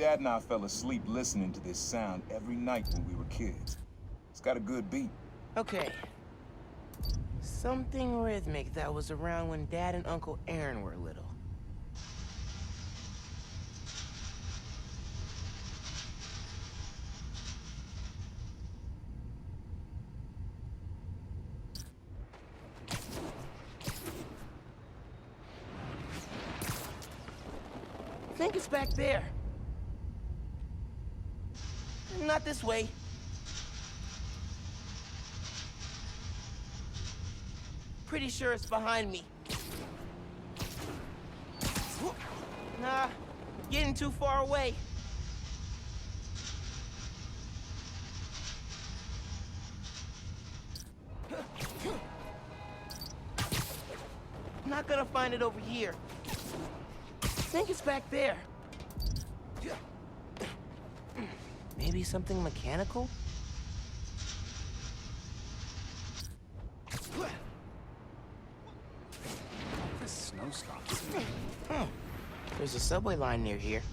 Dad and I fell asleep listening to this sound every night when we were kids. It's got a good beat. Okay. Something rhythmic that was around when Dad and Uncle Aaron were little. I think it's back there. Not this way. Pretty sure it's behind me. Nah, getting too far away. Not gonna find it over here. I think it's back there. Maybe something mechanical? The snow stops. There's a subway line near here.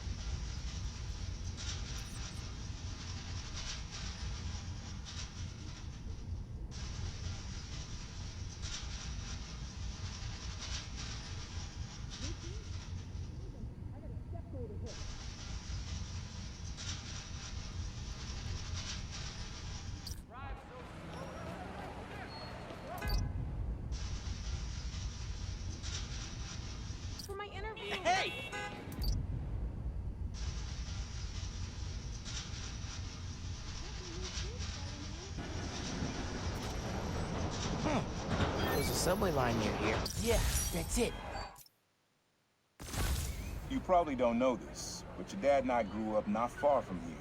For my interview. Hey! There's a subway line near here. Yeah, that's it. You probably don't know this, but your dad and I grew up not far from here,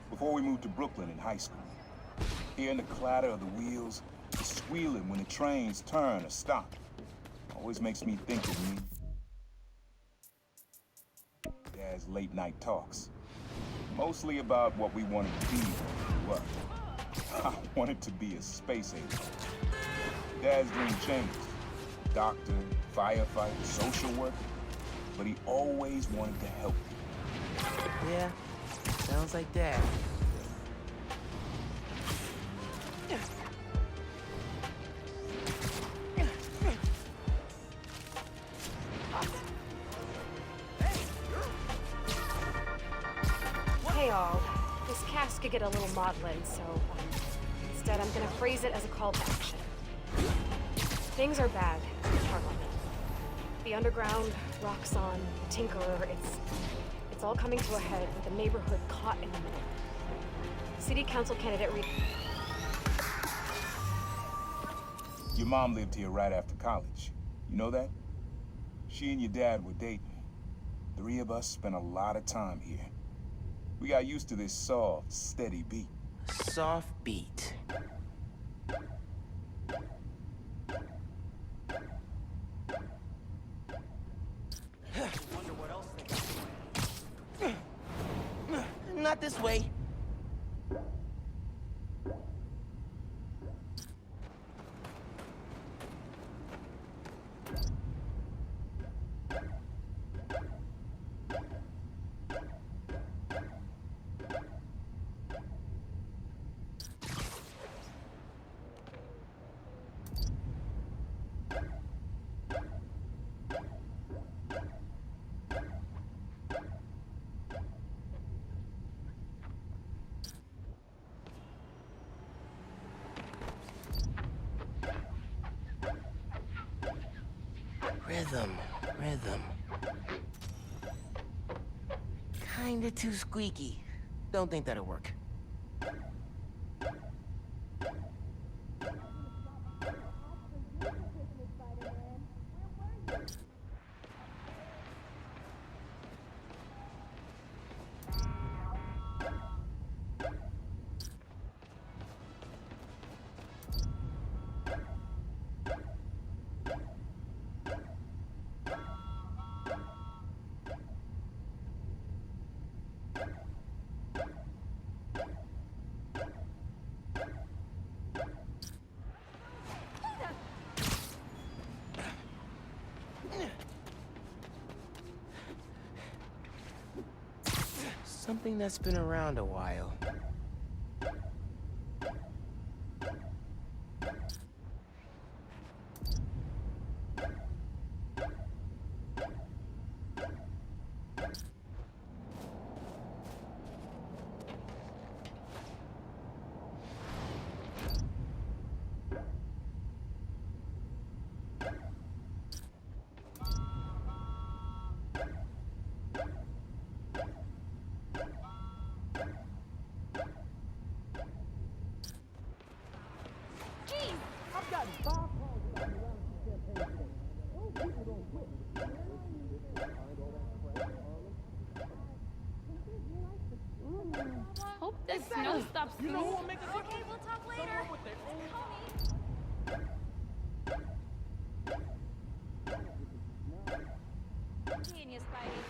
before we moved to Brooklyn in high school. Hearing the clatter of the wheels, the squealing when the trains turn or stop, always makes me think of me. Dad's late night talks. Mostly about what we wanted to be when we grew up. I wanted to be a space agent. Dad's dream changed. Doctor, firefighter, social worker. But he always wanted to help people. Yeah, sounds like Dad. Hey all, this cast could get a little maudlin, so instead I'm gonna phrase it as a call to action. Things are bad in Harlem. The underground, Roxxon, Tinkerer, it's all coming to a head with the neighborhood caught in the middle. City council candidate Your mom lived here right after college. You know that? She and your dad were dating. 3 of us spent a lot of time here. We got used to this soft, steady beat. Soft beat. Not this way. Rhythm. Kinda too squeaky. Don't think that'll work. Something that's been around a while. Hope the snow stops soon. Okay, we'll talk later. Genius, Spidey.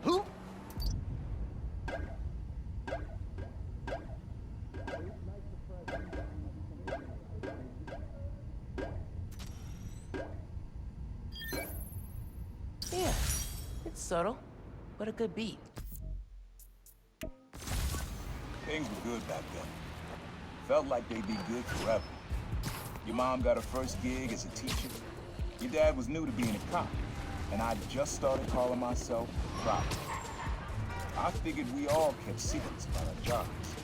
Who? Yeah, it's subtle, but a good beat. Things were good back then. Felt like they'd be good forever. Your mom got her first gig as a teacher. Your dad was new to being a cop, and I just started calling myself Proud. I figured we all kept secrets about our jobs.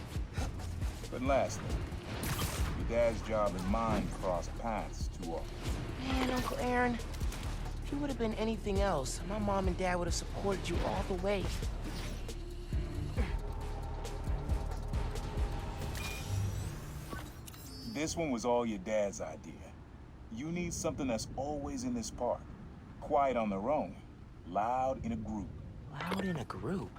But lastly, your dad's job and mine crossed paths too often. Man, Uncle Aaron, if you would have been anything else, my mom and dad would have supported you all the way. This one was all your dad's idea. You need something that's always in this park. Quiet on their own, loud in a group. Loud in a group?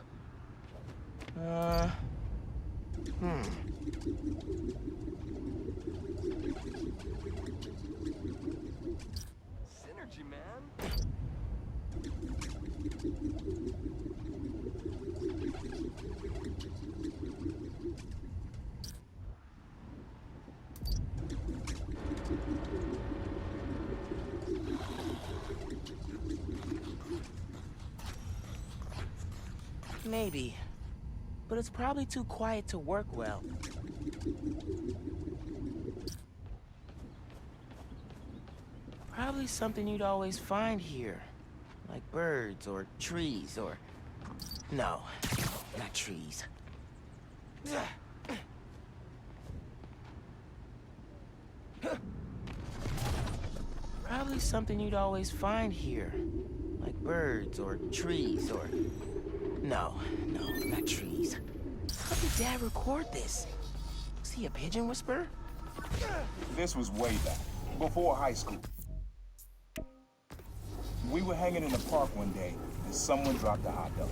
Synergy, man. Maybe. But it's probably too quiet to work well. Probably something you'd always find here. Like birds or trees or... No, not trees. Probably something you'd always find here. Like birds or trees or... No, not trees. How did Dad record this? Was he a pigeon whisperer? This was way back, before high school. We were hanging in the park one day, and someone dropped a hot dog.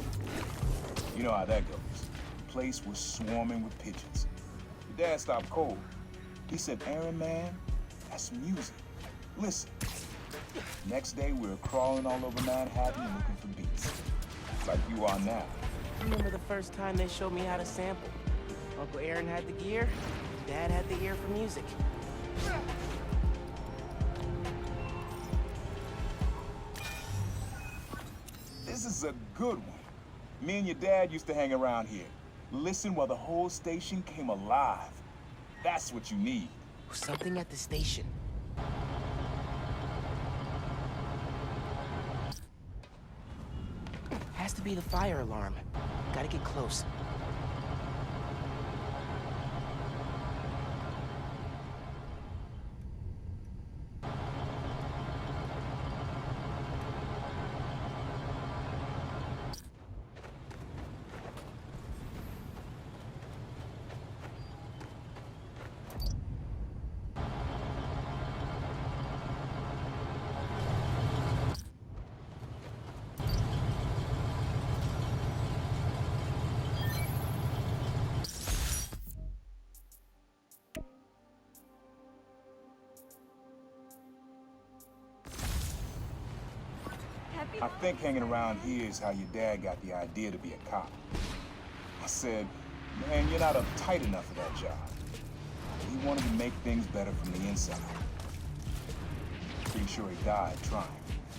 You know how that goes. The place was swarming with pigeons. Your dad stopped cold. He said, "Aaron, man, that's music. Listen." Next day, we were crawling all over Manhattan looking for beats. Like you are now. I remember the first time they showed me how to sample. Uncle Aaron had the gear, Dad had the ear for music. This is a good one. Me and your dad used to hang around here. Listen while the whole station came alive. That's what you need. Something at the station. Has to be the fire alarm. Gotta get close. I think hanging around here is how your dad got the idea to be a cop. I said, "Man, you're not uptight enough for that job." He wanted to make things better from the inside. Pretty sure he died trying.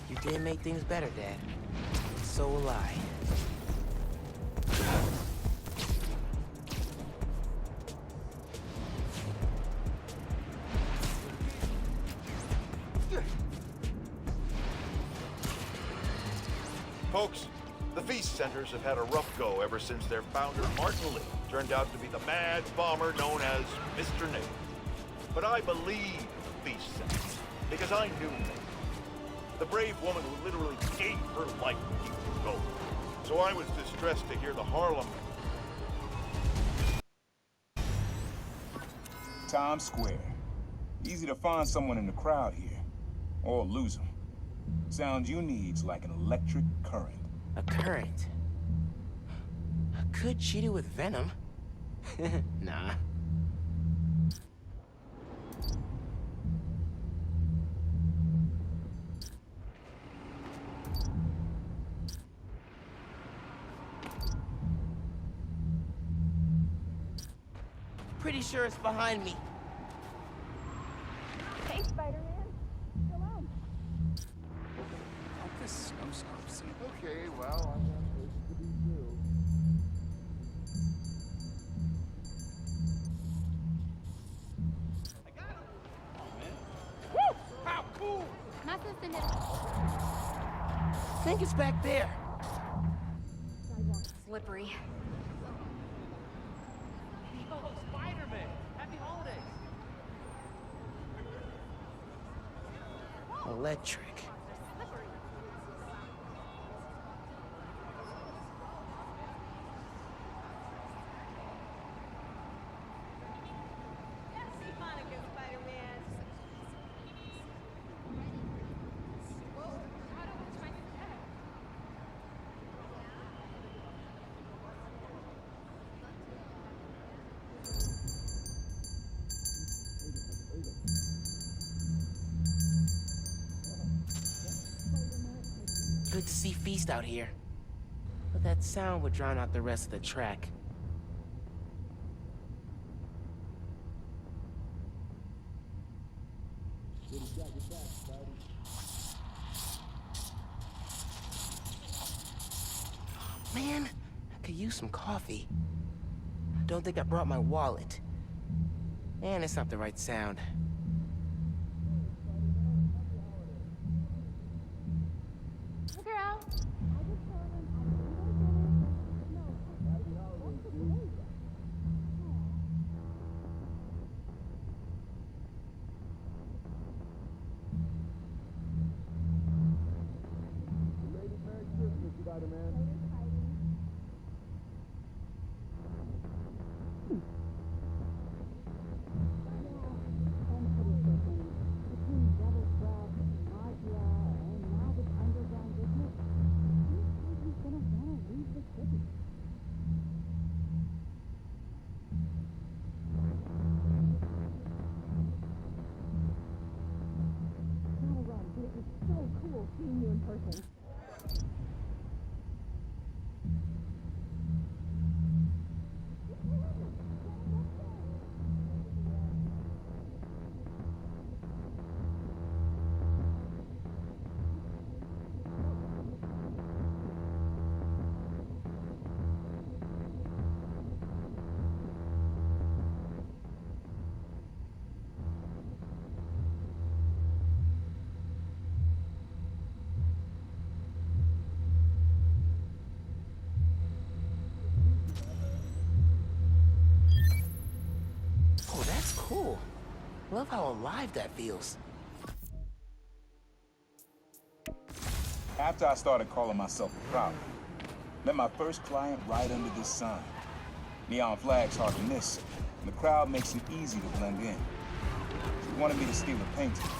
You did make things better, Dad. so will I. Folks, the Feast Centers have had a rough go ever since their founder, Martin Lee, turned out to be the mad bomber known as Mr. Nate. But I believe Feast Centers because I knew Nate, the brave woman who literally gave her life to keep them going. So I was distressed to hear the Harlem. Times Square. Easy to find someone in the crowd here. Or lose them. Sound you need's like an electric current. A current? Could cheat it with venom? Nah. Pretty sure it's behind me. Hey, Spider-Man. Shalom. Hope this snowstorm's safe. Okay, well, I've got places to be too. Más este I think it's back there. Slippery. Spider-Man! Happy holidays! Electric. Good to see Feast out here. But that sound would drown out the rest of the track. Man, I could use some coffee. Don't think I brought my wallet. And it's not the right sound. girl. Merry Christmas, Spider-Man. Oh, that's cool. Love how alive that feels. After I started calling myself a problem, met my first client right under this sign. Neon flags hard to miss, and the crowd makes it easy to blend in. She wanted me to steal a painting.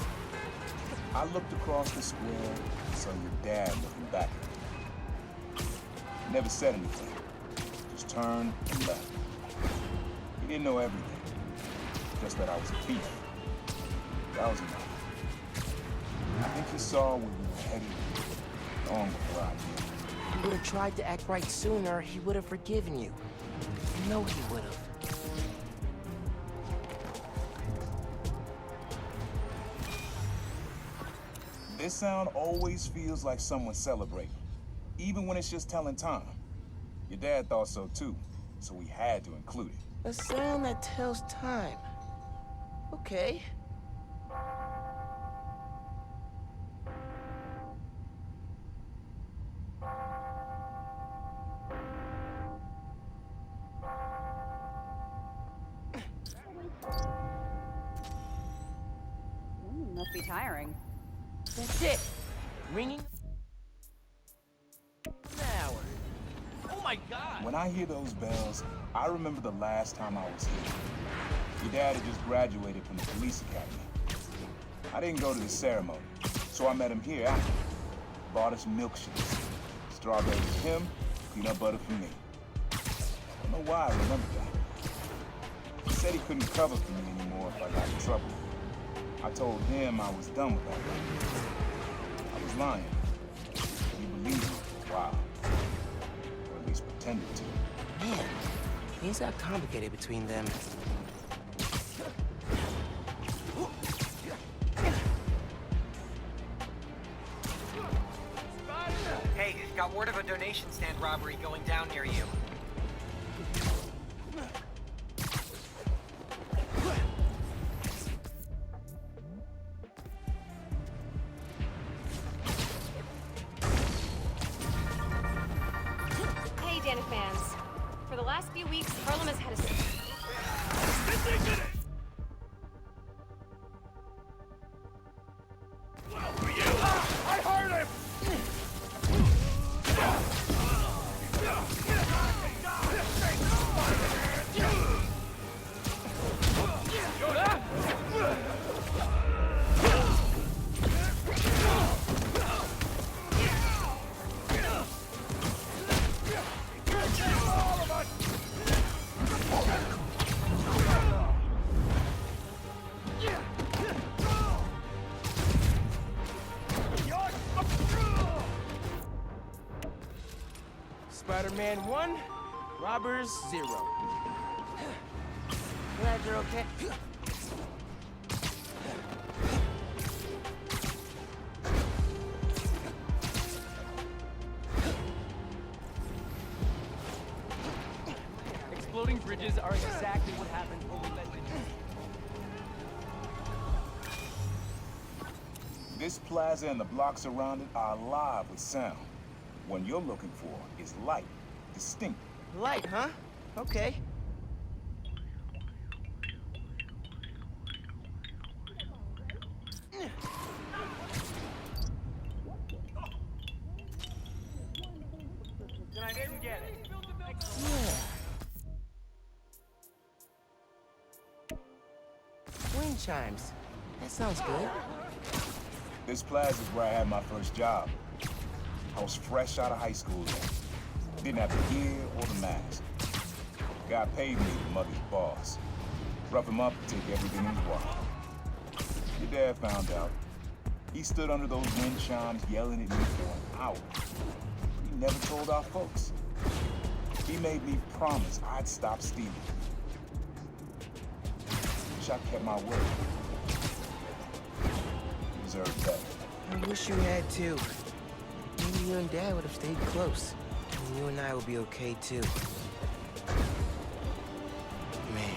I looked across the square and saw your dad looking back at me. Never said anything, just turned and left. He didn't know everything, just that I was a thief. That was enough. I think he saw where we were headed long before I did. If you would have tried to act right sooner, he would have forgiven you. You know he would have. This sound always feels like someone celebrating. even when it's just telling time. Your dad thought so too, so we had to include it. A sound that tells time. Okay. Must be tiring. That's it. Ringing an hour. Oh my god! When I hear those bells, I remember the last time I was here. Your dad had just graduated from the police academy. I didn't go to the ceremony, so I met him here after. Bought us milkshakes. Strawberries for him, peanut butter for me. I don't know why I remember that. He said he couldn't cover for me anymore if I got in trouble. I told him I was done with that. I was lying. He believed me for a while. Or at least pretended to. Man, things got complicated between them. Hey, got word of a donation stand robbery going down near you. Hey, Dana fans. For the last few weeks, Harlem has had a... I heard him! Spider-Man 1, robbers 0. Glad you're okay. Exploding bridges are exactly what happens when we let This plaza and the blocks around it are alive with sound. What you're looking for is light, distinct. Light, huh? Okay. I didn't get it. Yeah. Wind chimes. That sounds good. This plaza is where I had my first job. I was fresh out of high school then. Didn't have the gear or the mask. Guy paid me the mother's boss. Rough him up, take everything he's worth. Your dad found out. He stood under those wind chimes yelling at me for an hour. He never told our folks. He made me promise I'd stop stealing. Wish I kept my word. You deserve better. I wish you had too. Maybe you and Dad would have stayed close. And you and I would be okay too. Man.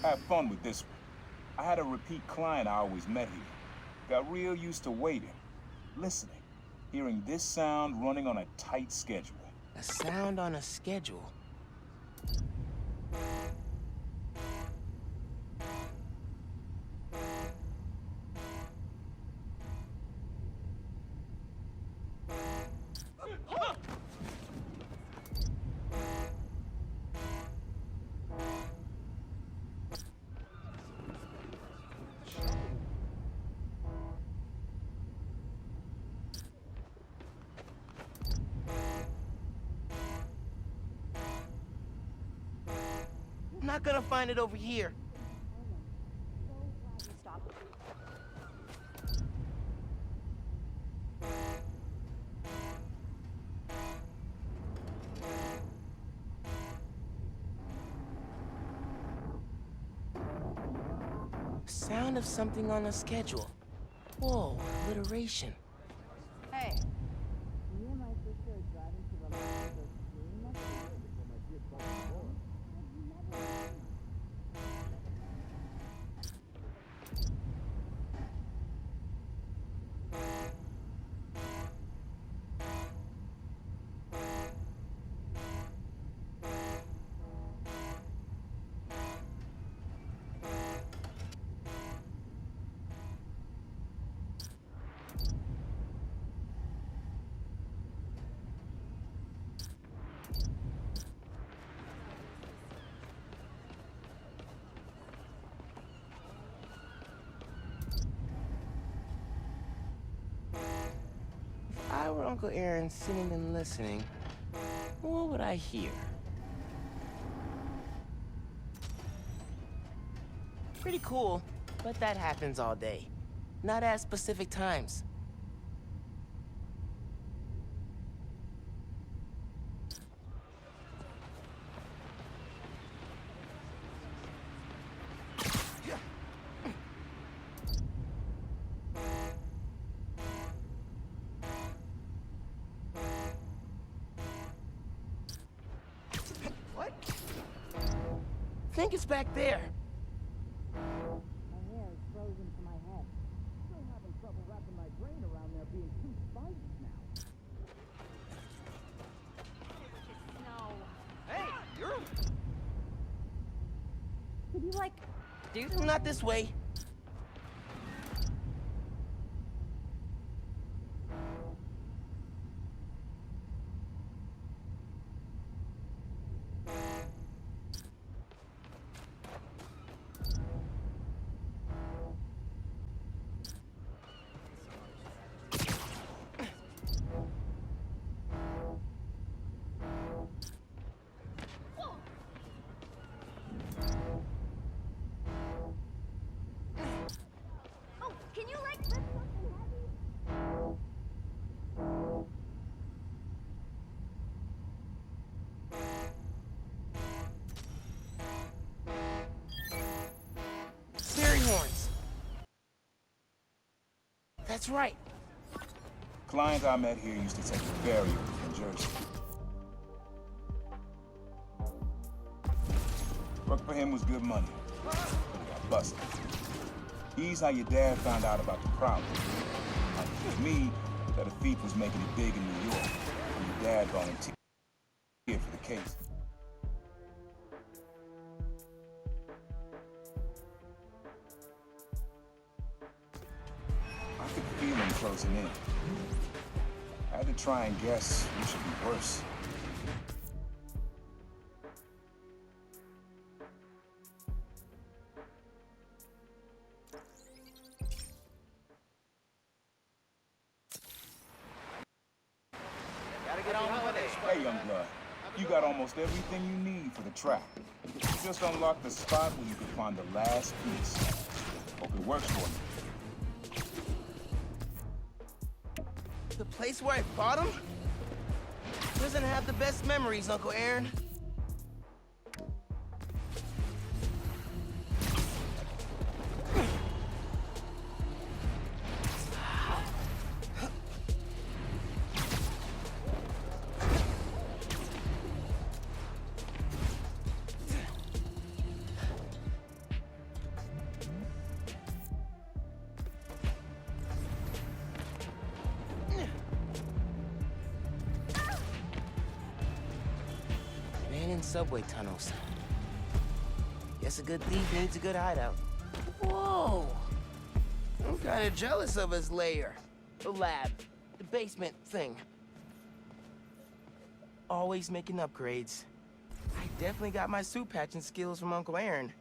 Have fun with this one. I had a repeat client I always met here. Got real used to waiting, listening, hearing this sound running on a tight schedule. A sound on a schedule. I'm not gonna find it over here. Stop. Sound of something on a schedule. Whoa, alliteration. Hey. Me and my sister are driving to the last of the If I were Uncle Aaron sitting and listening, what would I hear? Pretty cool, but that happens all day. Not at specific times. What? I think it's back there. My hair is frozen to my head. Still having trouble wrapping my brain around there being two sponges now. No. Hey, you're... Could you, like, do Not this way. Oh, can you, like, lift something heavy? Fairy horns. That's right. Client I met here used to take the ferry over from Jersey. Work for him was good money, but he got busted. He's how your dad found out about the problem. Like me, that a thief was making it big in New York, and your dad volunteered for the case. I could feel him closing in. I had to try and guess who should be worse. Gotta get on with it. Hey, young blood, you got almost everything you need for the track. You just unlocked the spot where you can find the last piece. Hope it works for you. The place where I bought him doesn't have the best memories, Uncle Aaron. In subway tunnels. Guess a good thief needs a good hideout. Whoa! I'm kinda jealous of his lair. The lab. The basement thing. Always making upgrades. I definitely got my suit patching skills from Uncle Aaron.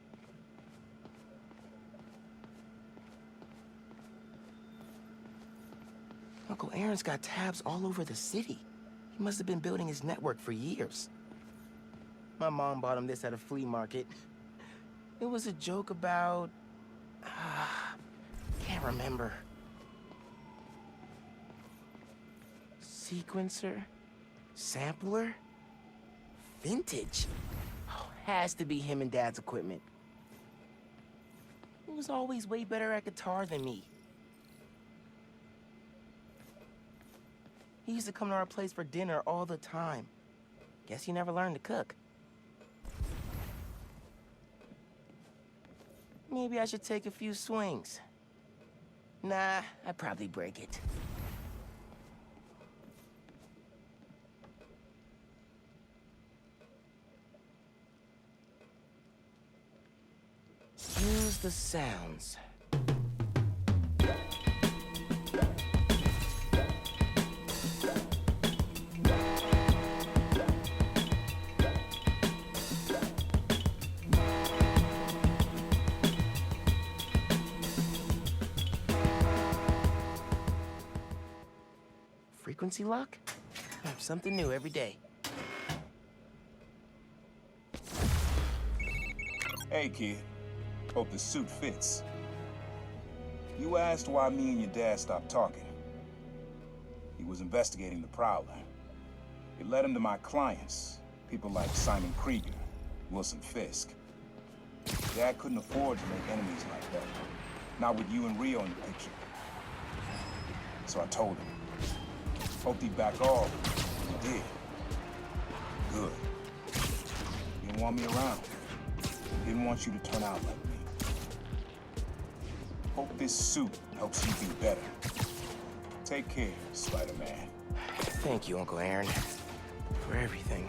Uncle Aaron's got tabs all over the city. He must have been building his network for years. My mom bought him this at a flea market. It was a joke about... can't remember. Sequencer? Sampler? Vintage? Oh, has to be him and Dad's equipment. He was always way better at guitar than me. He used to come to our place for dinner all the time. Guess he never learned to cook. Maybe I should take a few swings. Nah, I'd probably break it. Use the sounds. Frequency lock? Something new every day. Hey, kid. Hope the suit fits. You asked why me and your dad stopped talking. He was investigating the Prowler. It led him to my clients, people like Simon Krieger, Wilson Fisk. Dad couldn't afford to make enemies like that. Not with you and Rio in the picture. So I told him. Hoped he'd back off. He did. Good. He didn't want me around. He didn't want you to turn out like me. Hope this suit helps you be better. Take care, Spider-Man. Thank you, Uncle Aaron, for everything.